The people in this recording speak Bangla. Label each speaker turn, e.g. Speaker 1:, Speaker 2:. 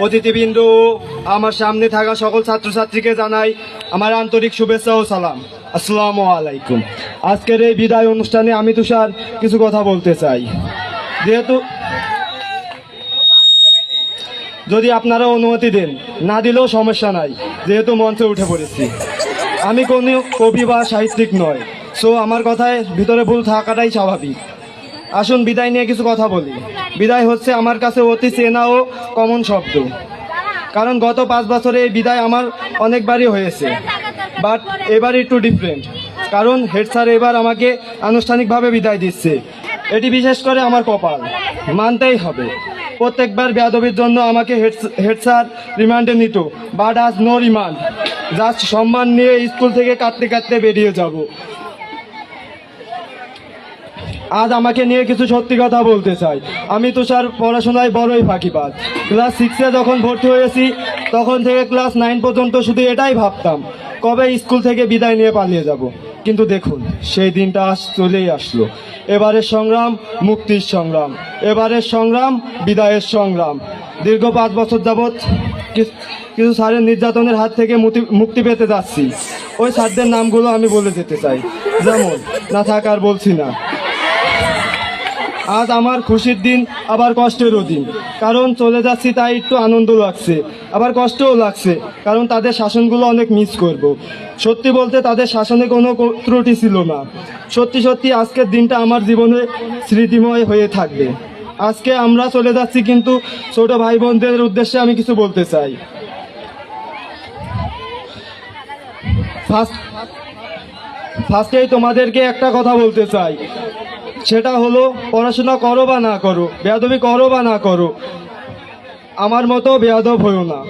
Speaker 1: অতিথিবৃন্দ, আমার সামনে থাকা সকল ছাত্রছাত্রীকে জানাই আমার আন্তরিক শুভেচ্ছা ও সালাম। আসসালামু আলাইকুম। আজকের এই বিদায় অনুষ্ঠানে আমি তুষার কিছু কথা বলতে চাই। যেহেতু যদি আপনারা অনুমতি দেন, না দিলেও সমস্যা নাই, যেহেতু মঞ্চে উঠে পড়েছি। আমি কোনো কবি বা সাহিত্যিক নয়, সো আমার কথায় ভিতরে ভুল থাকাটাই স্বাভাবিক। আসুন বিদায় নিয়ে কিছু কথা বলি। বিদায় হচ্ছে আমার কাছে অতি চেনা ও কমন শব্দ, কারণ গত 5 বছরে এই বিদায় আমার অনেকবারই হয়েছে, বাট এবার একটু ডিফারেন্ট, কারণ হেড স্যার এবার আমাকে আনুষ্ঠানিকভাবে বিদায় দিচ্ছে। এটি বিশেষ করে আমার কপাল, মানতেই হবে। প্রত্যেকবার বেয়াদবির জন্য আমাকে হেড স্যার রিমান্ডে নিত, বাট আজ নো রিমান্ড, জাস্ট সম্মান নিয়ে স্কুল থেকে কাঁদতে কাঁদতে বেরিয়ে যাব। আজ আমাকে নিয়ে কিছু সত্যি কথা বলতে চাই। আমি তুষার পড়াশোনায় বড়ই ফাঁকিবাজ। ক্লাস 6-এ যখন ভর্তি হয়েছি, তখন থেকে ক্লাস 9 পর্যন্ত শুধু এটাই ভাবতাম, কবে স্কুল থেকে বিদায় নিয়ে পালিয়ে যাব। কিন্তু দেখুন, সেই দিনটা আজ চলেই আসলো। এবারের সংগ্রাম মুক্তির সংগ্রাম, এবারের সংগ্রাম বিদায়ের সংগ্রাম। দীর্ঘ 5 বছর যাবৎ কিছু স্যারের নির্যাতনের হাত থেকে মুক্তি পেতে যাচ্ছি। ওই স্যারদের নামগুলো আমি বলে যেতে চাই, যেমন না থাকার বলছি না। আজ আমার খুশির দিন, আবার কষ্টেরও দিন, কারণ চলে যাচ্ছি তাই একটু আনন্দ লাগছে, আবার কষ্টও লাগছে, কারণ তাদের শাসনগুলো অনেক মিস করব। সত্যি বলতে তাদের শাসনে কোনো ত্রুটি ছিল না। সত্যি সত্যি আজকের দিনটা আমার জীবনে স্মৃতিময় হয়ে থাকবে। আজকে আমরা চলে যাচ্ছি, কিন্তু ছোট ভাই বোনদের উদ্দেশ্যে আমি কিছু বলতে চাই। ফার্স্টেই তোমাদেরকে একটা কথা বলতে চাই, সেটা হলো পড়াশোনা করো বা না করো, বেয়াদবি করো বা না করো, আমার মতো বেয়াদব হইও না।